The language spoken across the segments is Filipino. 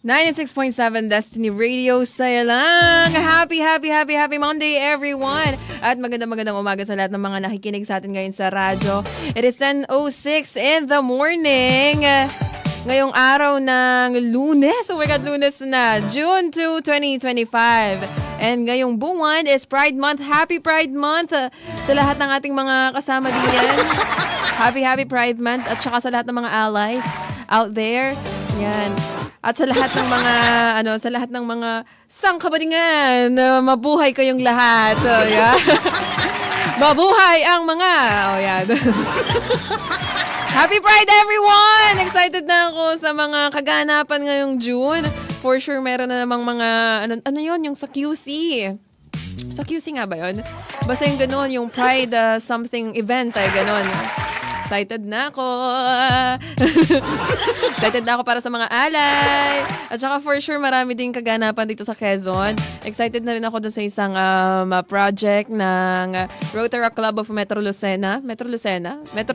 96.7 Destiny Radio, saya lang. Happy Monday, everyone. At magandang umaga sa lahat ng mga nakikinig sa atin ngayon sa radyo. It is 10:06 in the morning. Ngayong araw ng Lunes. Oh my God, Lunes na. June 2, 2025. And ngayong buwan is Pride Month. Happy Pride Month sa lahat ng ating mga kasama din yan. Happy Pride Month. At saka sa lahat ng mga allies out there. Yan. At sa lahat ng mga sa lahat ng mga sangkabadingan, mabuhay kayong lahat. Oh, yeah. Mabuhay ang mga. Oh, yan. Happy Pride, everyone! Excited na ako sa mga kaganapan ngayong June. For sure, meron na namang mga, ano yun, yung sa QC. Sa QC nga ba yun? Basta yung ganun, yung Pride something event ay ganun. Excited na ako. Excited na ako para sa mga alay. At saka for sure, marami din kaganapan dito sa Quezon. Excited na rin ako dun sa isang project ng Rotary Club of Metro Lucena. Metro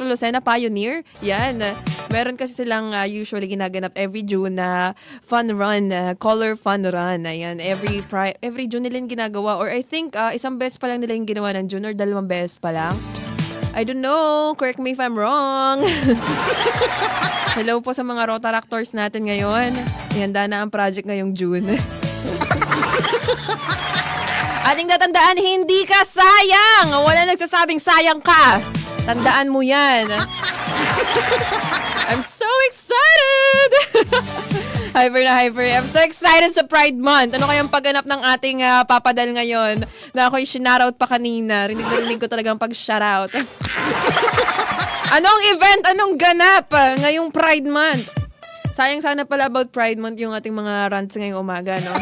Lucena Pioneer. Yan. Meron kasi silang usually ginaganap every June na fun run, color fun run. Ayan. Every June nila yung ginagawa. Or I think isang beses pa lang nila yung ginawa ng June or 2 beses pa lang. I don't know. Correct me if I'm wrong. Hello po sa mga Rotaractors natin ngayon. Ihanda na ang project ngayong June. Ating tatandaan, hindi ka sayang. Wala nagsasabing sayang ka. Tandaan mo yan. I'm so excited. Hyper. I'm so excited sa Pride Month. Ano kayang pagganap ng ating papadal ngayon na ako'y shoutout pa kanina. Rinig ko talagang pag-shoutout. Anong event? Anong ganap ngayong Pride Month? Sayang sana pala about Pride Month yung ating mga rants ngayong umaga, no?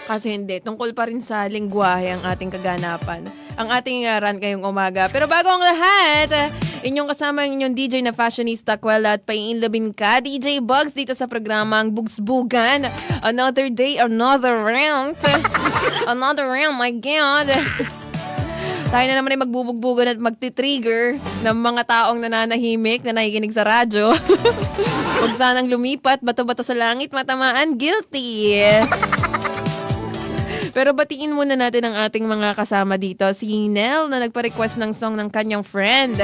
Kasi hindi. Tungkol pa rin sa lingwahe ang ating kaganapan. Ang ating rant ngayong umaga. Pero bago ang lahat, inyong kasama ang inyong DJ na fashionista, Kwela, at paiinlabin ka, DJ Bugs, dito sa programang Bugsbugan. Another day, another round. Another round, my God. Tayo na naman ay magbubugbugan at magti-trigger ng mga taong nananahimik na nakikinig sa radyo. Huwag sanang lumipat, bato-bato sa langit, matamaan, guilty. Pero batiin muna natin ang ating mga kasama dito. Si Nell na nagpa-request ng song ng kanyang friend.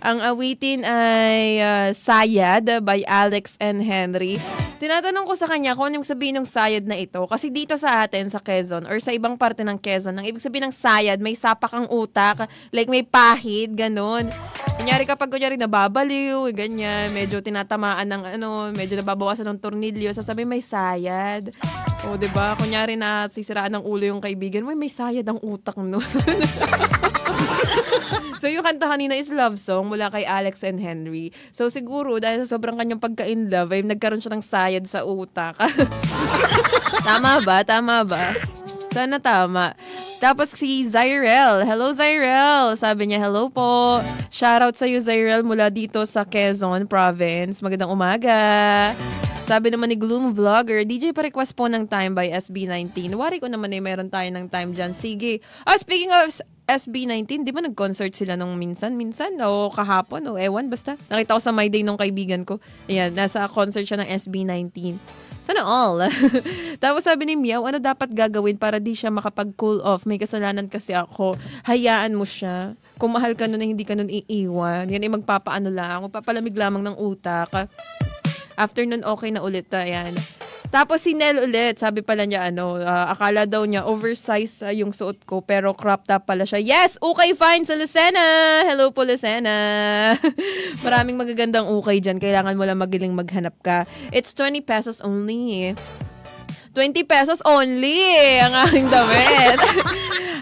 Ang awitin ay Sayad by Alex and Henry. Tinatanong ko sa kanya kung anong sabihin ng sayad na ito. Kasi dito sa atin, sa Quezon, or sa ibang parte ng Quezon, ang ibig sabihin ng sayad, may sapak ang utak, like may pahid, ganun. Kapag nababaliw, ganyan, medyo tinatamaan ng medyo nababawasan ng tornilyo, sasabihin may sayad. O, diba? Kunyari na sisiraan ng ulo yung kaibigan mo, may sayad ang utak, no? So, yung kanta kanina is love song mula kay Alex and Henry. So, siguro, dahil sa sobrang kanyang pagka-in-love, ay nagkaroon siya ng sayad sa utak. Tama ba? Sana tama. Tapos si Zyrel. Hello, Zyrel. Sabi niya, hello po. Shoutout sa iyo, Zyrel, mula dito sa Quezon Province. Magandang umaga. Sabi naman ni Gloom Vlogger, DJ pa-request po ng Time by SB19. Wari ko naman meron tayo ng time dyan. Sige. Speaking of SB19, di ba nag-concert sila nung minsan o kahapon o ewan, basta. Nakita ko sa My Day nung kaibigan ko. Ayan, nasa concert siya ng SB19. Sana all. Tapos sabi ni Miao, ano dapat gagawin para di siya makapag-cool off? May kasalanan kasi ako. Hayaan mo siya. Kung mahal ka nun na hindi ka nun iiwan. Yan ay magpapaano lang. Magpapalamig lamang ng utak. After nun, okay na ulit. Ayan. Tapos si Nel ulit, sabi pala niya, akala daw niya oversize yung suot ko, pero crop top pala siya. Yes! Okay, fine sa Lucena! Hello po, Lucena! Maraming magagandang ukay dyan. Kailangan mo lang magiling maghanap ka. It's 20 pesos only. 20 pesos only ang aking damit.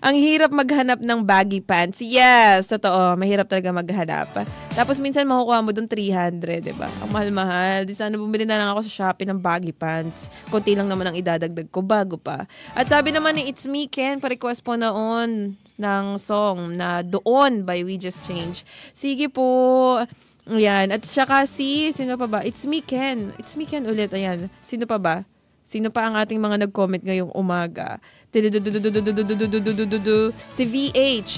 Ang hirap maghanap ng baggy pants. Yes, totoo. Mahirap talaga maghanap. Tapos minsan makukuha mo dun 300, diba? Ang mahal-mahal. Di sana bumili na lang ako sa Shopee ng baggy pants. Kunti lang naman ang idadagdag ko bago pa. At sabi naman ni It's Me Ken, pa-request po noon ng song na Doon by We Just Change. Sige po. Ayan. At saka sino pa ba? It's Me Ken. It's Me Ken ulit. Ayan. Sino pa ba? Sino pa ang ating mga nag-comment ngayong umaga? Si VH.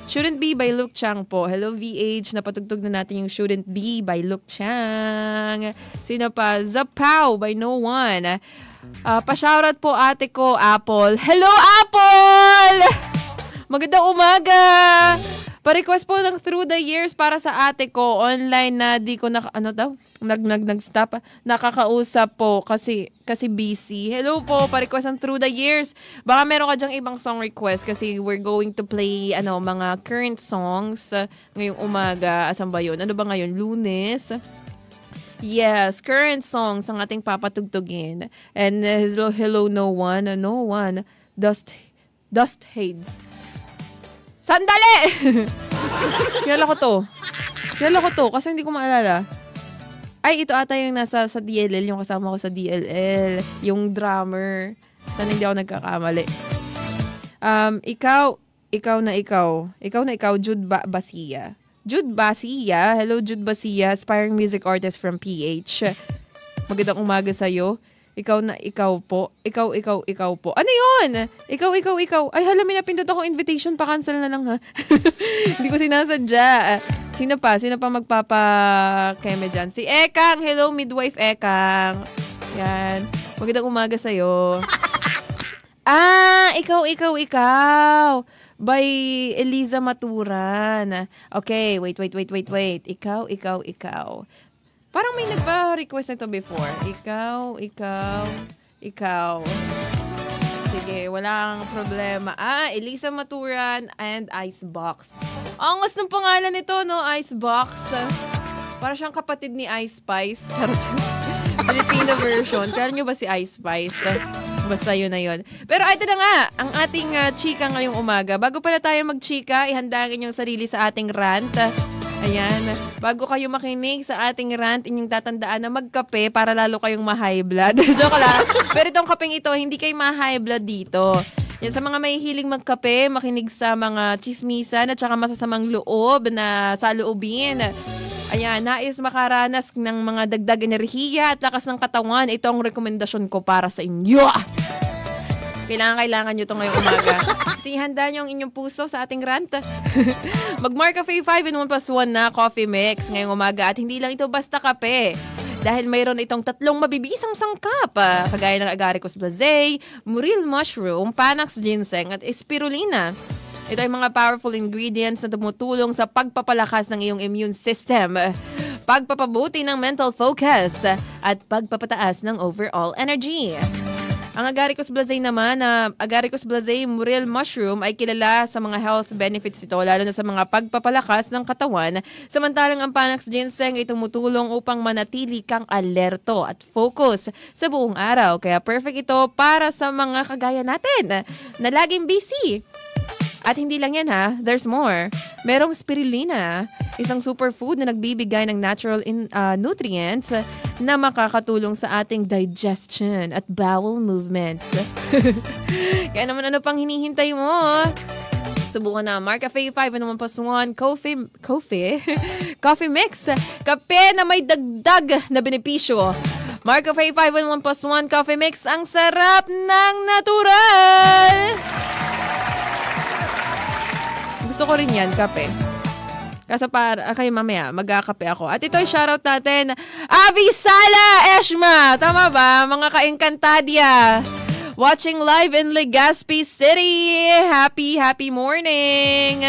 Shouldn't Be by Luke Chang po. Hello VH, napatugtog na natin yung Shouldn't Be by Luke Chang. Sino pa? Zapow by No One. Pa-shoutout po ate ko, Apple. Hello Apple! Magandang umaga! Pa-request po ng Through the Years para sa ate ko. Online na di ko nag-stop. Nakakausap po kasi busy. Hello po, pa-request ng Through the Years. Baka meron ka dyang ibang song request kasi we're going to play mga current songs ngayong umaga. Asan ba yun? Ano ba ngayon? Lunes? Yes, current songs ang ating papatugtugin. And hello No One. No One. Dust Hades. Sandali! Kilala ko to kasi hindi ko maalala. Ay, ito ata yung nasa sa DLL, yung kasama ko sa DLL. Yung drummer. Sana hindi ako nagkakamali. Ikaw na ikaw, Jude Basia. Jude Basia. Hello, Jude Basia, aspiring music artist from PH. Magandang umaga sa'yo. Ikaw po. Ikaw po. Ano yun? Ikaw. Ay, hala, may napindot akong invitation. Pa-cancel na lang, ha? Hindi ko sinasadya. Sino pa magpapa-keme dyan? Si Ekang. Hello, midwife Ekang. Yan. Magandang umaga sa'yo. Ikaw. By Eliza Maturan. Okay, wait. Ikaw. Parang may nagpa-request na ito before. Ikaw. Sige, walang problema. Elisa Maturan and Icebox. Angas ng pangalan nito, no? Icebox. Para siyang kapatid ni Ice Spice. Charot. Filipino version. Kala nyo ba si Ice Spice? Basta yun na yun. Pero ito na nga, ang ating chika ngayong umaga. Bago pala tayo mag-chika, ihandangin yung sarili sa ating rant. Ayan. Bago kayo makinig sa ating rant, inyong tatandaan na magkape para lalo kayong ma-high blood. Joke lang. Pero itong kapeng ito, hindi kayo ma-high blood dito. Yan, sa mga may hiling magkape, makinig sa mga chismisan at saka masasamang loob na saloobin. Ayan, nais makaranas ng mga dagdag enerhiya at lakas ng katawan. Ito ang rekomendasyon ko para sa inyo. Kailangan nyo ito ngayong umaga. Kasi handa nyo ang inyong puso sa ating rant. Mag-Mark Cafe 5 in 1+1 na coffee mix ngayong umaga. At hindi lang ito basta kape. Dahil mayroon itong 3 mabibisang sangkap. Kagaya ng agaricus blazei, muril mushroom, panax ginseng at spirulina. Ito ay mga powerful ingredients na tumutulong sa pagpapalakas ng iyong immune system, pagpapabuti ng mental focus, at pagpapataas ng overall energy. Ang agaricus blazei naman, agaricus blazei muril mushroom ay kilala sa mga health benefits ito, lalo na sa mga pagpapalakas ng katawan. Samantalang ang panax ginseng ay tumutulong upang manatili kang alerto at focus sa buong araw. Kaya perfect ito para sa mga kagaya natin na laging busy. At hindi lang yan ha, there's more. Merong spirulina, isang superfood na nagbibigay ng natural nutrients na makakatulong sa ating digestion at bowel movements. Kaya naman ano pang hinihintay mo? Subukan na Mark Cafe 5 and 1+1 coffee mix. Kape na may dagdag na benepisyo. Mark Cafe 5 and 1+1 coffee mix. Ang sarap ng natural! Gusto ko rin yan, kape. Kaso kayo mamaya, magkakape ako. At ito ay shoutout natin, Avi Sala Eshma! Tama ba? Mga ka-Encantadia! Watching live in Legazpi City! Happy morning!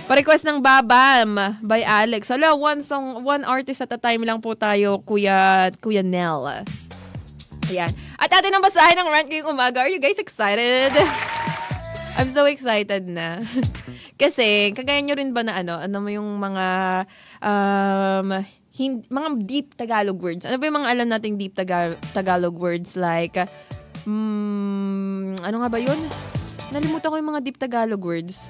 Pa-request ng Babam by Alex. Hala, one artist at a time lang po tayo, Kuya Nel. Ayan. At atin ang basahin ng rant ngayong umaga. Are you guys excited? I'm so excited na. Kasi, kagaya nyo rin ba na ano mo yung mga mga deep Tagalog words? Ano ba yung mga alam nating deep Tagalog words like, ano nga ba yun? Nalimutan ko yung mga deep Tagalog words.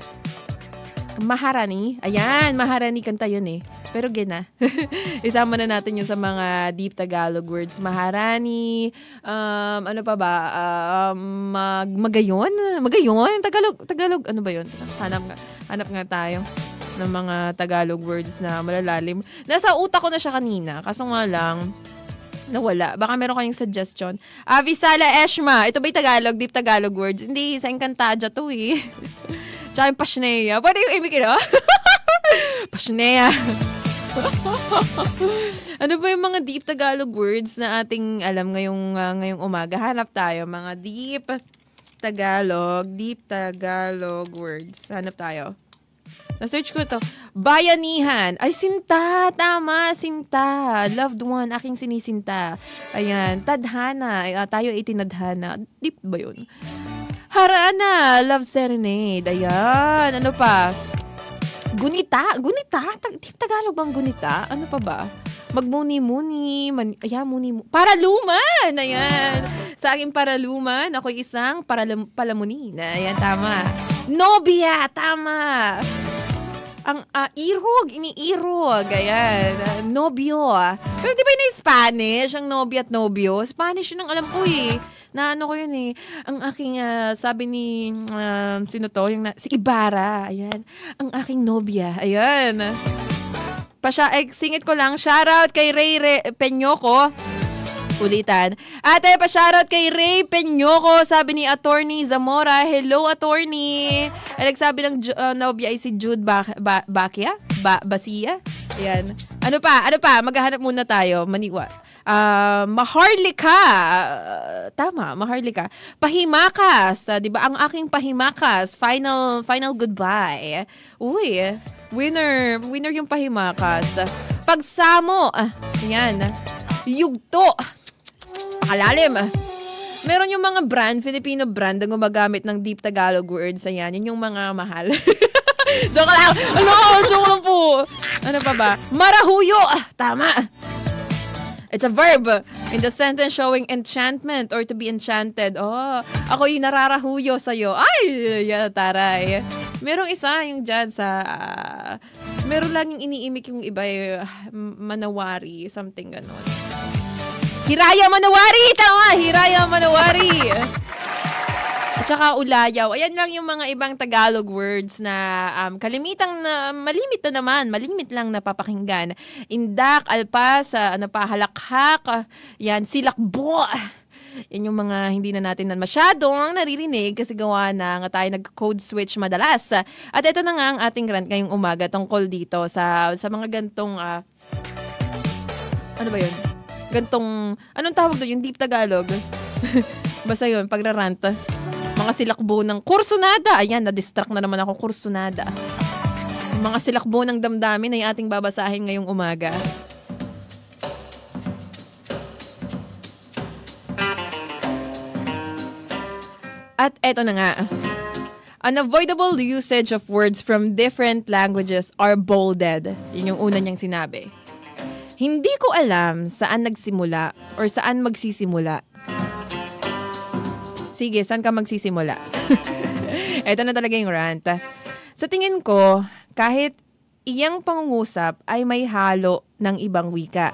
Maharani. Ayan, Maharani kanta yun eh. Pero gina. Isama na natin yung sa mga deep Tagalog words. Maharani, ano pa ba? Magayon? Tagalog, ano ba yun? Hanap nga tayo ng mga Tagalog words na malalalim. Nasa utak ko na siya kanina. Kaso nga lang, nawala. Baka meron kayong suggestion. Avi Sala Eshma. Ito ba'y Tagalog? Deep Tagalog words? Hindi, sa Encantadia to eh. Tsaka yung pasneya. Pwede yung ibig no? Pasneya. Ano ba yung mga deep Tagalog words na ating alam ngayong umaga? Hanap tayo. Mga deep Tagalog words. Hanap tayo. Na-search ko to. Bayanihan. Ay, sinta. Tama, sinta. Loved one. Aking sinisinta. Ayan. Tadhana. Tayo ay tinadhana. Deep ba yun? Harana. Love serenade. Ayan. Ano pa? Gunita. Deep Tagalog bang gunita? Ano pa ba? Magmuni-muni. Ayan, muni-muni. Paraluman! Ayan. Sa aking paraluman, ako'y isang palamunin. Ayan, tama. Nobya! Tama! Ang irog, iniirog. Ayan. Nobyo. Pero di ba yun yung Spanish? Ang nobya at nobyo? Spanish yun ang alam ko eh. Na ano ko yun eh. Ang aking, sabi ni, sino to? Si Ibarra. Ayan. Ang aking nobya. Ayan. Singit ko lang. Shoutout kay Ray Peñoco. Ulitan. At pa-shoutout kay Ray Peñoco. Sabi ni Attorney Zamora. Hello, Attorney. Nagsabi ng nobya ay si Jude Basia? Ayan. Ano pa? Maghahanap muna tayo. Maniwa. Maharlika. Tama, Maharlika. Pahimakas. Di ba? Ang aking pahimakas. Final goodbye. Uy, winner yung pahimakas. Pagsamo. Ayan. Yugto. Pakalalim. Meron yung mga Filipino brand na gumagamit ng deep Tagalog words. Ayan, yun yung mga mahal. Joke lang. Joke lang po. Ano pa ba? Marahuyo. Tama. It's a verb in the sentence showing enchantment or to be enchanted. Oh, ako yung nararahuyo sa'yo. Ay, taray. Merong isa yung dyan sa... meron lang yung iniimik yung iba, manawari, something ganon. Hiraya Manawari! Tama! Hiraya Manawari! At saka ulayaw. Ayan lang yung mga ibang Tagalog words na kalimitang na malimit lang napapakinggan. Indak, alpas, halakhak, yan, silakbo. Yan yung mga hindi na natin masyadong naririnig kasi gawa na nga tayo nag-code switch madalas. At ito na nga ang ating rant ngayong umaga tungkol dito sa mga gantong ano ba yun? Gantong, anong tawag doon? Yung deep Tagalog. Basta yun, pagrarant. Mga silakbo ng kursunada. Ayan, na-distract na naman ako, kursunada. Mga silakbo ng damdamin ay ating babasahin ngayong umaga. At eto na nga. Unavoidable usage of words from different languages are bolded. Yun yung una niyang sinabi. Hindi ko alam saan nagsimula or saan magsisimula. Sige, saan ka magsisimula? Ito na talaga yung rant. Sa tingin ko, kahit iyang pangungusap ay may halo ng ibang wika.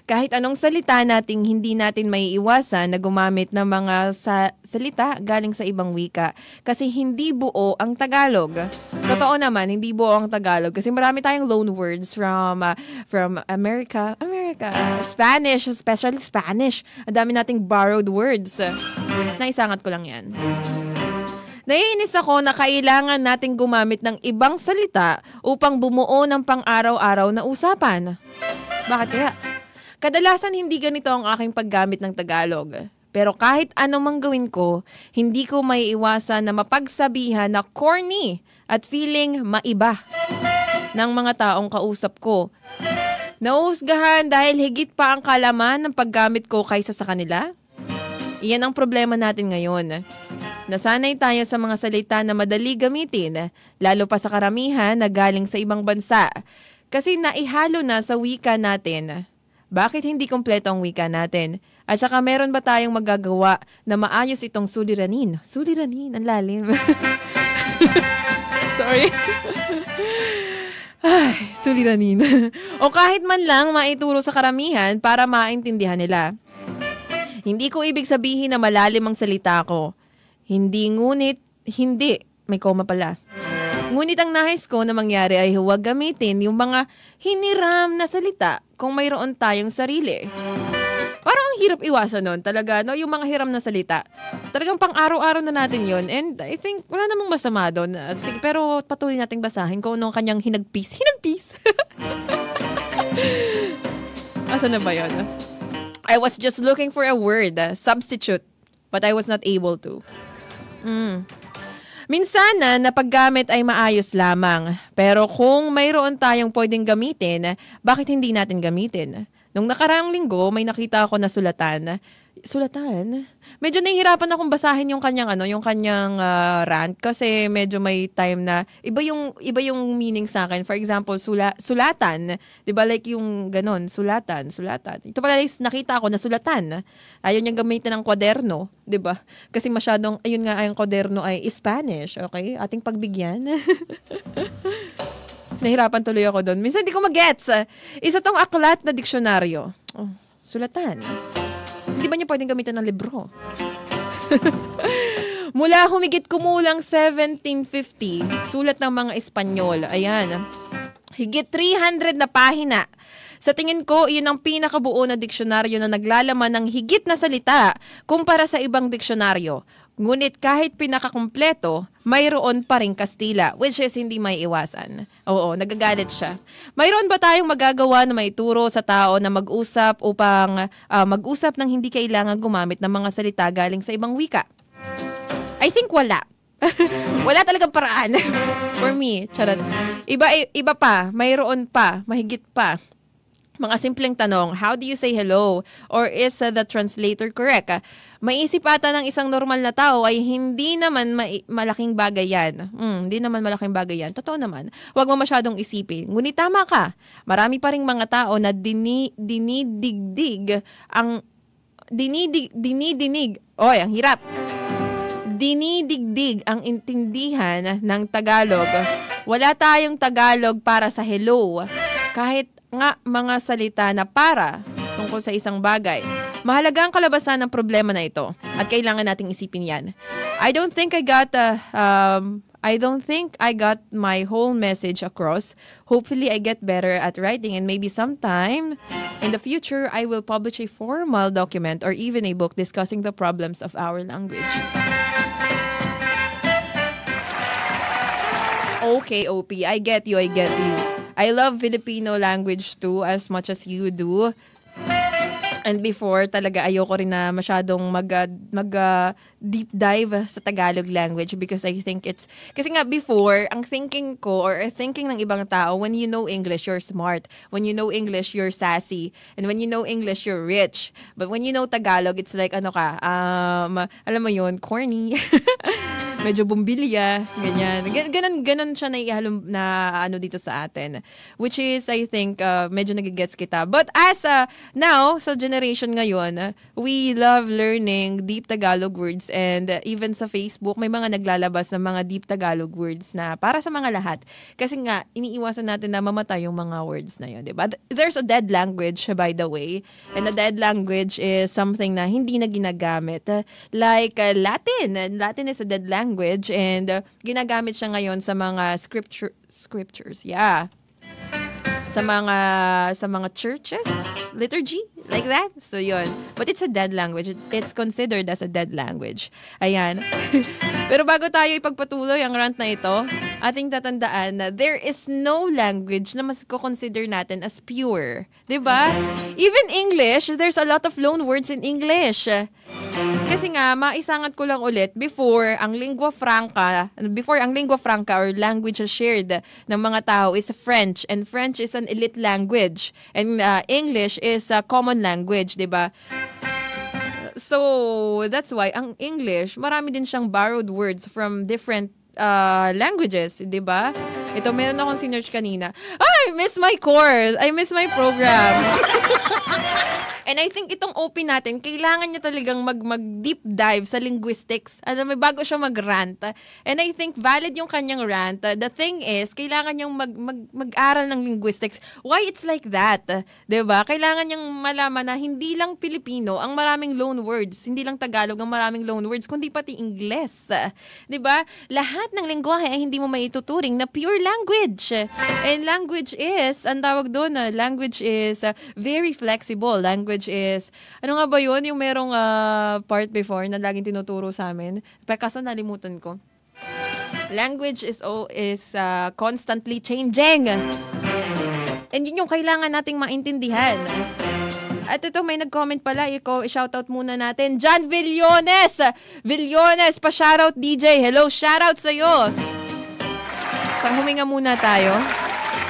Kahit anong salita nating hindi natin maiiwasan na gumamit ng mga salita galing sa ibang wika. Kasi hindi buo ang Tagalog. Totoo naman, hindi buo ang Tagalog. Kasi marami tayong loan words from America, Spanish, especially Spanish. Ang dami nating borrowed words. Naisangat ko lang yan. Naiinis ako na kailangan nating gumamit ng ibang salita upang bumuo ng pang-araw-araw na usapan. Bakit kaya? Kadalasan hindi ganito ang aking paggamit ng Tagalog. Pero kahit ano mang gawin ko, hindi ko maiiwasan na mapagsabihan na corny at feeling maiba ng mga taong kausap ko. Nauhusgahan dahil higit pa ang kalaman ng paggamit ko kaysa sa kanila? Iyan ang problema natin ngayon. Nasanay tayo sa mga salita na madali gamitin, lalo pa sa karamihan na galing sa ibang bansa. Kasi naihalo na sa wika natin. Bakit hindi kompleto ang wika natin? At saka meron ba tayong magagawa na maayos itong suliranin? Suliranin, ang lalim. Sorry. Ay, suliranin. O kahit man lang maituro sa karamihan para maintindihan nila. Hindi ko ibig sabihin na malalim ang salita ko. Hindi, may koma pala. Ngunit ang nais ko na mangyari ay huwag gamitin yung mga hiniram na salita kung mayroon tayong sarili. Parang ang hirap iwasan nun talaga, no? Yung mga hiram na salita. Talagang pang-araw-araw na natin yon. And I think wala namang masama doon. Sige, pero patuloy nating basahin kung anong kanyang hinagpis. Hinagpis! Asa na ba yun? I was just looking for a word, substitute, but I was not able to. Minsan na paggamit ay maayos lamang. Pero kung mayroon tayong pwedeng gamitin, bakit hindi natin gamitin? Nung nakaraang linggo, may nakita ako na sulatan. Sulatan? Medyo nahihirapan akong basahin yung kanyang rant kasi medyo may time na iba yung meaning sa akin. For example, sulatan, 'di ba, like yung ganon, sulatan. Ito pala nakita ako na sulatan. Ayaw niyang gamitin ng kwaderno, 'di ba? Kasi masyadong ayun nga ang kwaderno ay Spanish, okay? Ating pagbigyan. Nahirapan tuloy ako doon. Minsan hindi ko mag-gets. Isa tong aklat na diksyonaryo. Oh, sulatan. Hindi ba niya pwedeng gamitin ng libro? Mula humigit kumulang 1750, sulat ng mga Espanyol. Ayan. Higit 300 na pahina. Sa tingin ko, iyon ang pinakabuo na diksyonaryo na naglalaman ng higit na salita kumpara sa ibang diksyonaryo. Ngunit kahit pinakakumpleto, mayroon pa ring Kastila, which is hindi may iwasan. Oo, nagagalit siya. Mayroon ba tayong magagawa na maituro sa tao na mag-usap upang mag-usap ng hindi kailangan gumamit ng mga salita galing sa ibang wika? I think wala. Wala talagang paraan. For me, charot. Iba pa, mayroon pa, mahigit pa. Mga simpleng tanong, how do you say hello? Or is the translator correct? Maisip ata ng isang normal na tao ay hindi naman malaking bagay yan. Hindi naman malaking bagay yan. Totoo naman. Huwag mo masyadong isipin. Ngunit tama ka. Marami pa ring mga tao na dinidinig. Oy, ang hirap. Dinidigdig ang intindihan ng Tagalog. Wala tayong Tagalog para sa hello. Kahit nga mga salita na para tungkol sa isang bagay. Mahalaga ang kalabasan ng problema na ito at kailangan nating isipin yan. I don't think I got my whole message across. Hopefully I get better at writing and maybe sometime in the future I will publish a formal document or even a book discussing the problems of our language. Okay, OP, I get you. I love Filipino language too as much as you do. And before, talaga ayoko rin na masyadong deep dive sa Tagalog language because I think kasi nga before, ang thinking ko or thinking ng ibang tao, when you know English, you're smart. When you know English, you're sassy. And when you know English, you're rich. But when you know Tagalog, it's like alam mo yun, corny. Medyo bumbilya, ganyan. Ganon siya na dito sa atin. Which is, I think, medyo nagigets kita. But as now, sa generation ngayon, we love learning deep Tagalog words and even sa Facebook, may mga naglalabas ng mga deep Tagalog words na para sa mga lahat. Kasi nga, iniiwasan natin na mamatay yung mga words na yun, diba? There's a dead language, by the way. And a dead language is something na hindi na ginagamit. Like Latin. Latin is a dead language and ginagamit siya ngayon sa mga scriptures. Yeah. Sa mga churches, liturgy, like that. So yun. But it's a dead language. It's considered as a dead language. Ayan. Pero bago tayo ipagpatuloy ang rant na ito, ating tatandaan na there is no language na mas consider natin as pure. 'Di ba? Even English, there's a lot of loan words in English. Kasi nga, maisangat ko lang ulit, before ang lingua franca or language shared ng mga tao is French. And French is an elite language. And English is a common language, di ba? So, that's why ang English, marami din siyang borrowed words from different languages, di ba? Ito, meron akong sinearch kanina. I miss my course. I miss my program. And I think itong OP natin, kailangan niya talagang mag-deep dive sa linguistics. Alam mo, bago siya mag-rant. And I think valid yung kanyang rant. The thing is, kailangan niyang mag-aral ng linguistics. Why it's like that? Diba? Kailangan niyang malaman na hindi lang Pilipino ang maraming loan words. Hindi lang Tagalog ang maraming loan words, kundi pati Ingles. Diba? Lahat ng lengguwahe ay hindi mo maituturing na pure language. And language is, ang tawag doon, language is very flexible. Language language is, ano nga ba yun? Yung merong part before na laging tinuturo sa amin. Kaso nalimutan ko. Language is constantly changing. And yun yung kailangan nating maintindihan. At ito, may nag-comment pala. I-shoutout muna natin. John Villones! Villones, pa-shoutout DJ. Hello, shoutout sa'yo. Huminga muna tayo.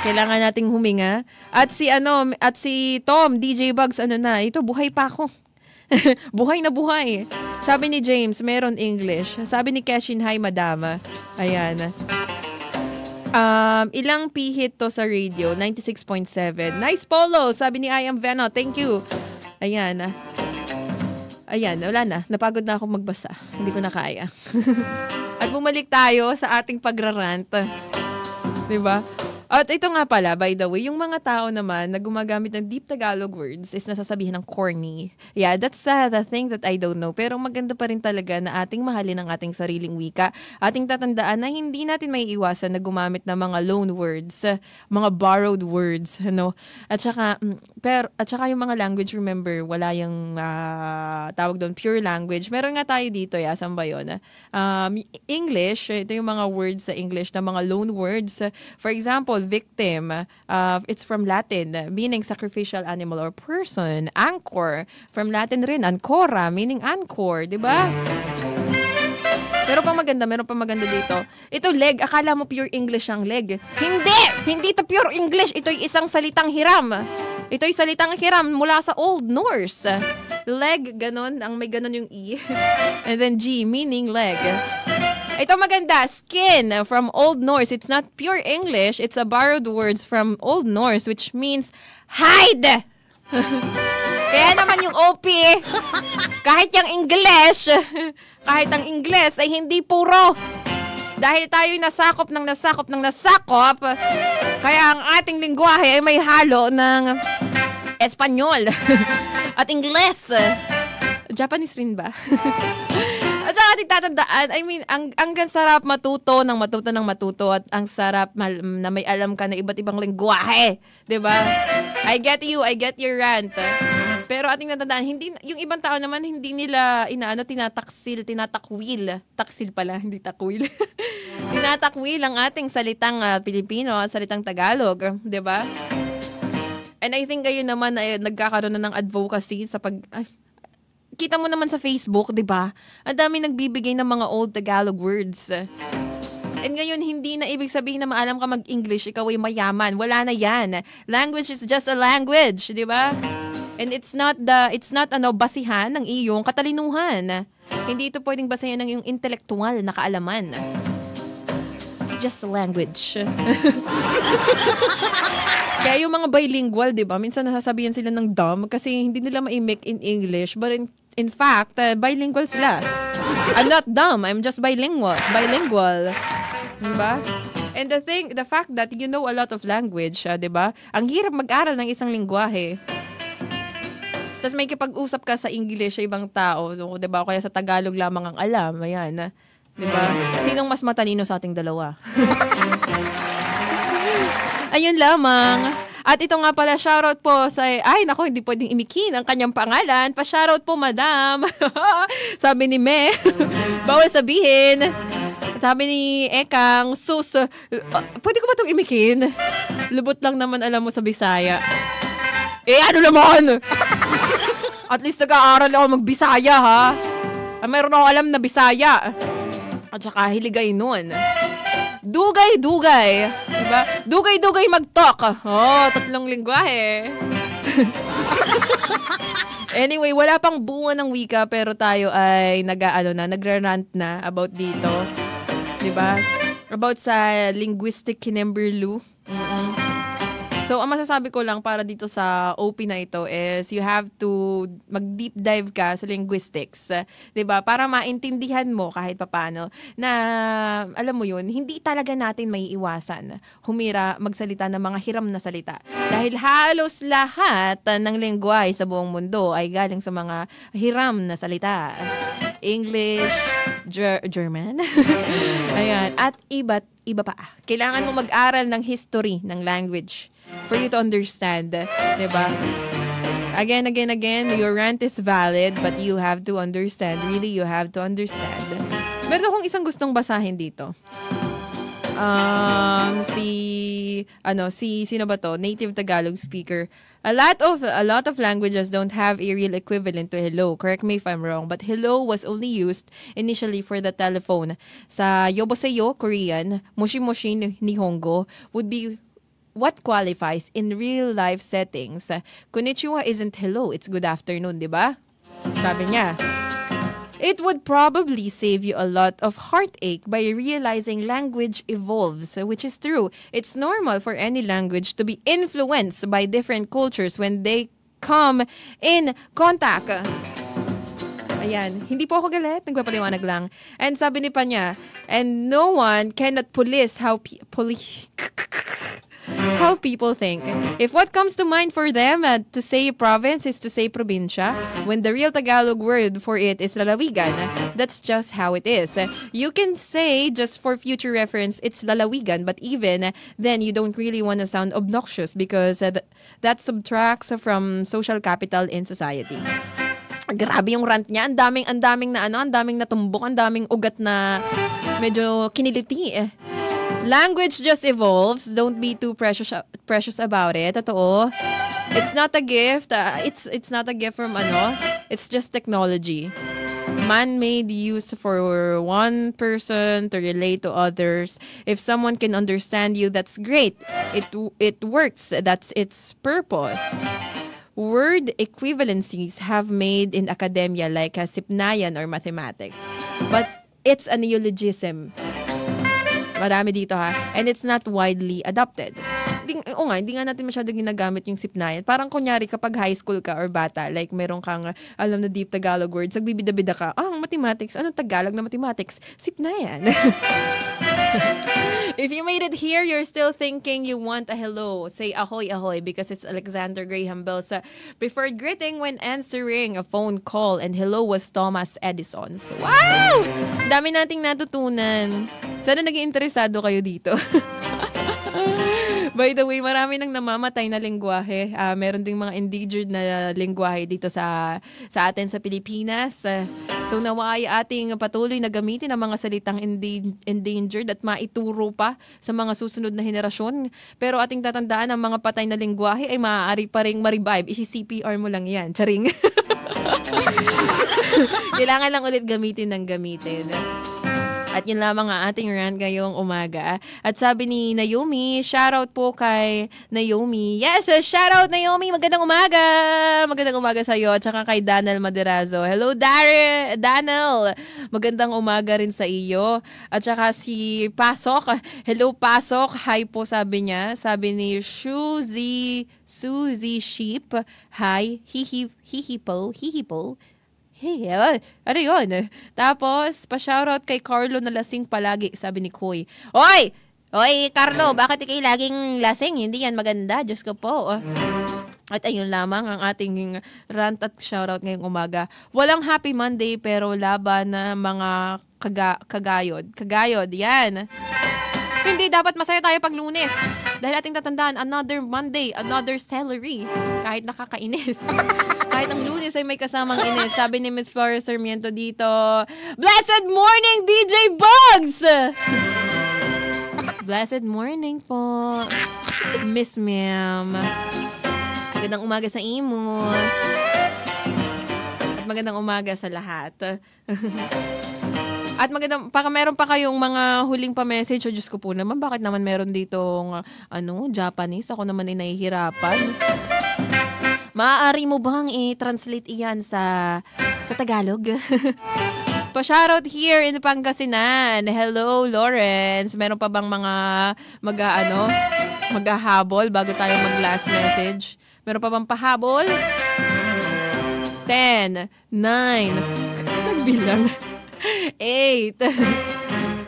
Kailangan nating huminga. At si Tom, DJ Bugs, ito, buhay pa ako. Buhay na buhay. Sabi ni James, meron English. Sabi ni Keshin, hi, madama. Ayan. Ilang pihit to sa radio? 96.7. Nice Polo! Sabi ni I am Veno. Thank you. Ayan. Ayan, wala na. Napagod na ako magbasa. Hindi ko na kaya. At bumalik tayo sa ating pagrarant. Diba? At ito nga pala, by the way, yung mga tao naman na gumagamit ng deep Tagalog words is nasasabihin ng corny. Yeah, that's the thing that I don't know. Pero maganda pa rin talaga na ating mahalin ang ating sariling wika. Ating tatandaan na hindi natin may iwasan na gumamit ng mga loan words, mga borrowed words, ano. At saka yung mga language, remember, wala yung tawag doon, pure language. Meron nga tayo dito, saan ba yun? English, ito yung mga words sa English na mga loan words. For example, victim, it's from Latin, meaning sacrificial animal or person. Anchor, from Latin rin, ancora, meaning anchor, di ba? Meron pa maganda dito. Ito, leg, akala mo pure English ang leg. Hindi ito pure English, ito'y isang salitang hiram. Ito'y salitang hiram mula sa Old Norse. Leg, ganun, may ganun yung E. And then G, meaning leg. Ito maganda, skin from Old Norse. It's not pure English. It's a borrowed words from Old Norse which means hide. Kaya naman yung OP, kahit ang English ay hindi puro. Dahil tayo'y nasakop, kaya ang ating lingwahe ay may halo ng Espanyol at Ingles. Japanese rin ba? At saka ating tatandaan, ang sarap matuto at ang sarap na may alam ka na iba't ibang lengguwahe. Diba? I get your rant. Pero ating tatandaan, yung ibang tao naman, hindi nila tinatakwil. Taksil pala, hindi takwil. Tinatakwil ang ating salitang Pilipino at salitang Tagalog. Diba? And I think ngayon naman ay nagkakaroon na ng advocacy sa kita mo naman sa Facebook, di ba? Ang dami nagbibigay ng mga old Tagalog words. And ngayon, hindi na ibig sabihin na maalam ka mag-English, ikaw ay mayaman. Wala na yan. Language is just a language, di ba? And it's not basihan ng iyong katalinuhan. Hindi ito pwedeng basihan ng iyong intelektual na kaalaman. It's just a language. Kaya yung mga bilingual, di ba? Minsan nasasabihan sila ng dumb kasi hindi nila ma-make in English. But in fact, bilingual sila. I'm not dumb. I'm just bilingual. Di ba? And the fact that you know a lot of language, di ba? Ang hirap mag-aral ng isang lingwahe. Tapos may kipag-usap ka sa English sa ibang tao. So, di ba? Kaya sa Tagalog lamang ang alam. Ayan. Di ba? Sinong mas matalino sa ating dalawa? Ayun lamang. At ito nga pala, shoutout po sa, hindi pwedeng imikin ang kanyang pangalan. Pa-shoutout po, madam. Sabi ni Me. Bawal sabihin. Sabi ni Ekang, sus, pwede ko ba itong imikin? Lubot lang naman alam mo sa Bisaya. Ano naman? At least nag-aaral ako mag-Bisaya, ha? Mayroon ako alam na Bisaya. At saka hiligay nun. Dugay-dugay. Diba? Dugay-dugay mag-talk. Oh, 3 lingwahe. Anyway, wala pang bunga ng wika pero tayo ay nagra-rant na about dito. Diba? About sa linguistic kinemberlu. So, ang masasabi ko lang para dito sa OP na ito is you have to mag-deep dive ka sa linguistics. 'Di ba? Para maintindihan mo kahit papaano na, alam mo yun, hindi talaga natin may iwasan magsalita ng mga hiram na salita. Dahil halos lahat ng lengguwahe sa buong mundo ay galing sa mga hiram na salita. English, German, ayan, at iba pa. Kailangan mo mag-aral ng history ng language for you to understand, 'di ba? Again, your rant is valid, but you have to understand. Really, you have to understand. Meron akong isang gustong basahin dito. Sino ba to? Native Tagalog speaker. A lot of languages don't have a real equivalent to hello. Correct me if I'm wrong, but hello was only used initially for the telephone. Sa yoboseyo, Korean, moshi-moshi, Nihongo would be what qualifies in real life settings. Konnichiwa isn't hello, it's good afternoon, di ba? Sabi niya. It would probably save you a lot of heartache by realizing language evolves, which is true. It's normal for any language to be influenced by different cultures when they come in contact. Ayan, hindi po ako galit, nagpapaliwanag lang. And sabi ni pa niya, and no one cannot police how people think. If what comes to mind for them to say province is to say probinsya, when the real Tagalog word for it is lalawigan, that's just how it is. You can say, just for future reference, it's lalawigan, but even then you don't really want to sound obnoxious because that subtracts from social capital in society. Grabe yung rant niya. Ang daming natumbok, ang daming ugat na medyo kiniliti eh. Language just evolves. Don't be too precious about it. Totoo. It's not a gift. It's not a gift from It's just technology. Man-made, used for one person to relate to others. If someone can understand you, that's great. It works. That's its purpose. Word equivalencies have made in academia like sipnayan or mathematics. But it's a neologism. Marami dito ha. And it's not widely adopted. Hindi nga natin masyado ginagamit yung sipnayan. Parang kunyari kapag high school ka or bata, like meron kang alam na deep Tagalog words, nagbibida-bida ka, mathematics, anong Tagalog na mathematics? Sipnayan. If you made it here, you're still thinking you want a hello, say ahoy ahoy because it's Alexander Graham Bell's preferred greeting when answering a phone call, and hello was Thomas Edison's. Wow! Dami nating natutunan. Sana naging interesado kayo dito. By the way, marami nang namamatay na lengguwahe. Meron ding mga endangered na lengguwahe dito sa atin sa Pilipinas. So naway ating patuloy na gamitin ang mga salitang endangered at maituro pa sa mga susunod na henerasyon. Pero ating tatandaan, ang mga patay na lengguwahe ay maaari pa ring ma-revive. Isi-CPR mo lang yan. Charing. Kailangan lang ulit gamitin. At yun lamang ang ating rant ngayong umaga. At sabi ni Naomi, shoutout po kay Naomi. Yes, shoutout Naomi, magandang umaga! Magandang umaga sa iyo. At saka kay Danel Maderazo. Hello Danel! Magandang umaga rin sa iyo. At saka si Pasok. Hello Pasok. Hi po sabi niya. Sabi ni Suzy Sheep. Hi. Hihipo. Hey, ano yun? Tapos, pa-shoutout kay Carlo na lasing palagi, sabi ni Koy. Oy, Carlo, bakit ikay laging lasing? Hindi yan maganda, Diyos ko po. At ayun lamang ang ating rant at shoutout ngayong umaga. Walang Happy Monday, pero laban na mga kagayod. Kagayod, yan. Hindi, dapat masaya tayo pag Lunes. Dahil ating tatandaan, another Monday, another salary. Kahit nakakainis. Kahit ang Lunes ay may kasamang inis. Sabi ni Miss Flores Sarmiento dito, Blessed morning, DJ Bugs! Blessed morning po, Miss Ma'am. Magandang umaga sa imo. At magandang umaga sa lahat. At baka meron pa kayong mga huling pa-message. Diyos ko po naman, bakit naman meron ditong Japanese? Ako naman ay nahihirapan. Maaari mo bang i-translate iyan sa Tagalog? Pa-shoutout here in Pangasinan. Hello, Lawrence. Meron pa bang mga maghahabol bago tayo mag-last message? Meron pa bang pahabol? 10, 9, nagbilang. 8,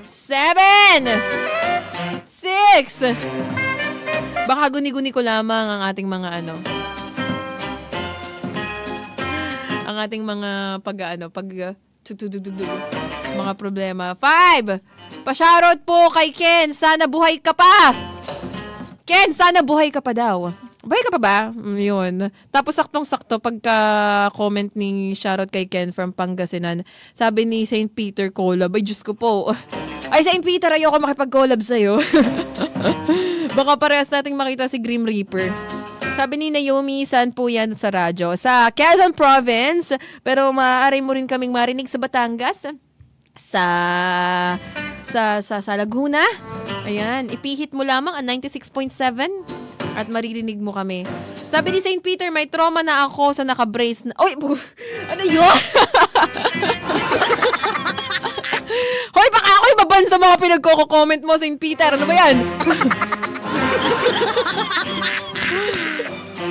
7, 6. Baka guni-guni ko lamang ang ating mga ang ating mga mga problema. 5. Pa-shoutout po kay Ken. Sana buhay ka pa. Ken, sana buhay ka pa daw. Buhay ka pa ba? Yun. Tapos saktong-sakto pagka-comment ni shoutout kay Ken from Pangasinan. Sabi ni St. Peter collab. Ay, Diyos ko po. Ay, St. Peter, ayoko makipag-collab sa'yo. Baka parehas nating makita si Grim Reaper. Sabi ni Naomi, saan po yan sa radyo? Sa Quezon Province. Pero maaari mo rin kaming marinig sa Batangas. Sa Laguna. Ayan, ipihit mo lamang ang 96.7 at maririnig mo kami. Sabi ni St. Peter, may trauma na ako sa naka-brace na... Oy! Ano yun? Hoy, baka ako ibaban sa mga pinagko-comment mo, St. Peter. Ano ba yan?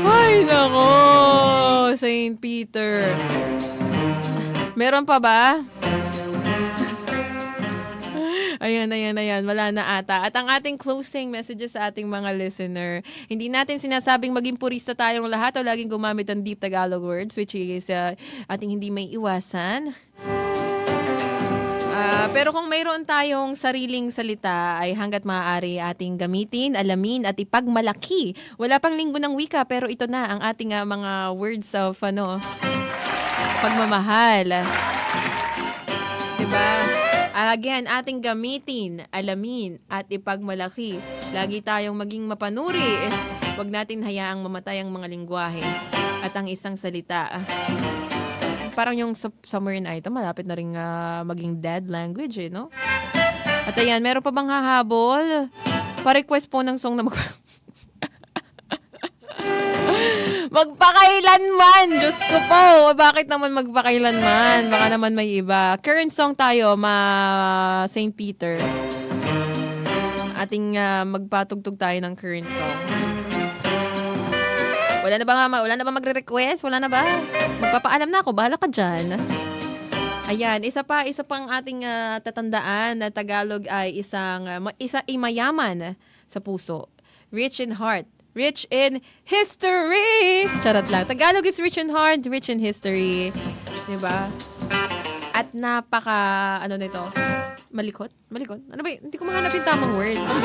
Ay, nako. St. Peter. Meron pa ba? Ayan. Wala na ata. At ang ating closing messages sa ating mga listener, hindi natin sinasabing maging purista tayong lahat o laging gumamit ng deep Tagalog words, which is ating hindi may iwasan. Pero kung mayroon tayong sariling salita ay hanggat maaari ating gamitin, alamin at ipagmalaki. Wala pang linggo ng wika pero ito na ang ating mga words of pagmamahal. Diba? Again, ating gamitin, alamin, at ipagmalaki. Lagi tayong maging mapanuri. Huwag natin hayaang mamatay ang mga lingwahe at ang isang salita. Parang yung summer in item, malapit na rin maging dead language, no? At ayan, meron pa bang hahabol? Pa-request po ng song na magpakailanman! Diyos ko po! Bakit naman magpakailanman? Baka naman may iba. Current song tayo, St. Peter. Ating magpatugtog tayo ng current song. Wala na ba magre-request? Wala na ba? Magpapaalam na ako. Bahala ka dyan. Ayan, isa pang ating tatandaan na Tagalog ay isa mayaman sa puso. Rich in heart. Rich in history. Charot lang. Tagalog is rich in heart, rich in history. Diba? At nito? Malikot? Ano ba? Hindi ko mahanap yung tamang word. Ang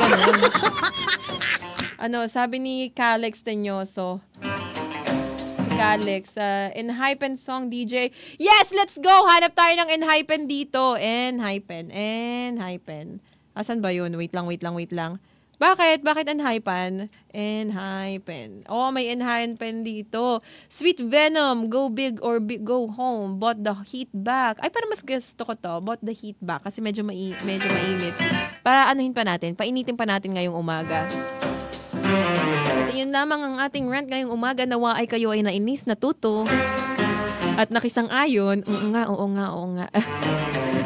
ganun. Sabi ni Calex Teñoso. Si Calex, Enhypen song DJ. Yes, let's go! Hanap tayo ng Enhypen dito. Enhypen. Asan ba yun? Wait lang. Bakit Enhypen? Enhypen. Oh, may Enhypen dito. Sweet Venom, go big or go home. Bought the heat back. Ay, parang mas gusto ko to. Bought the heat back kasi medyo mainit. Para painitin pa natin ngayong umaga. At yun lamang ang ating rant ngayong umaga. Nawa ay kayo ay nainis, natuto. At nakisang-ayon. Oo nga.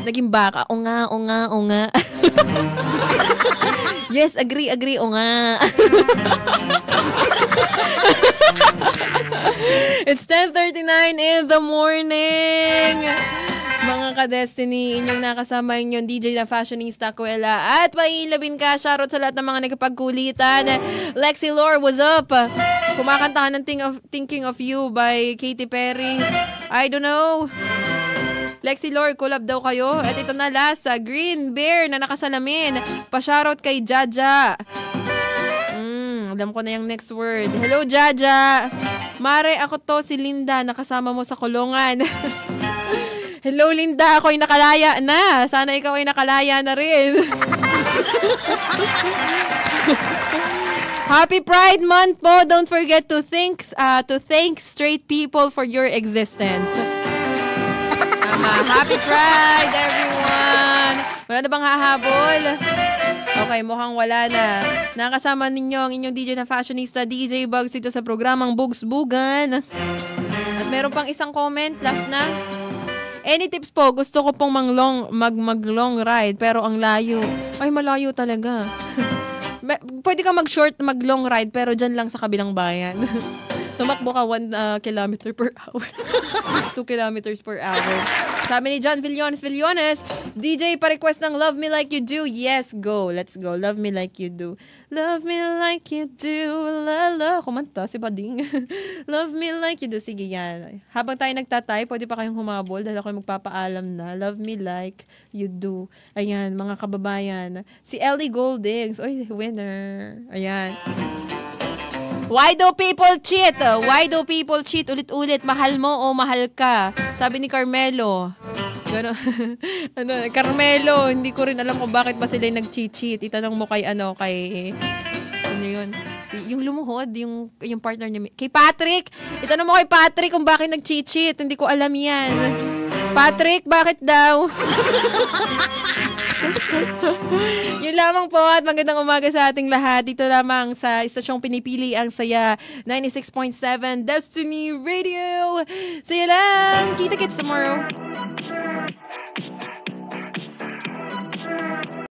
Naging baka. Oo nga. Yes, agree, o nga. It's 10:39 in the morning. Mga ka-Destiny, inyong nakasama inyong DJ na fashionista, Kuwela. At pailabin ka, shoutout sa lahat ng mga nagkapagkulitan. Lexi Lore, what's up? Kumakantahan ng Thinking of You by Katy Perry. I don't know. Lexi Lore, collab daw kayo. At ito na last, Green Bear na nakasalamin. Pa-shoutout kay Jaja. Alam ko na yung next word. Hello, Jaja. Mare, ako to, si Linda, nakasama mo sa kulungan. Hello, Linda, ako'y nakalaya na. Sana ikaw ay nakalaya na rin. Happy Pride Month po. Don't forget to thank straight people for your existence. Happy Pride, everyone! Wala na bang hahabol? Okay, mukhang wala na. Nakasama ninyo ang inyong DJ na fashionista, DJ Bugs, ito sa programang Bugs Bugan. At meron pang isang comment, last na. Any tips po? Gusto ko pong mag-long ride, pero ang layo. Ay, malayo talaga. Pwede ka mag-long ride, pero dyan lang sa kabilang bayan. Tumakbo ka 1 kilometer per hour. 2 kilometers per hour. Sabi ni John Villones, DJ, pa-request ng Love Me Like You Do. Yes, go. Let's go. Love Me Like You Do. Love me like you do. Lala. Kumanta si Bading. Love me like you do. Sige, yan. Habang tayo nagtatay, pwede pa kayong humabol dahil ako'y magpapaalam na. Love me like you do. Ayan, mga kababayan. Si Ellie Goldings. Oy, winner. Ayan. Why do people cheat? Why do people cheat? Ulit-ulit, mahal mo o mahal ka? Sabi ni Carmelo. Gano, Carmelo, hindi ko rin alam kung bakit ba sila nag-cheat. Itanong mo kay sino yun? Yung lumuhod, yung partner niya. Kay Patrick! Itanong mo kay Patrick kung bakit nag-cheat. Hindi ko alam yan. Patrick, bakit daw? Yun lamang po at magandang umaga sa ating lahat. Dito lamang sa istasyong pinipili ang Saya 96.7 Destiny Radio. Saya lang. Kita-kits tomorrow.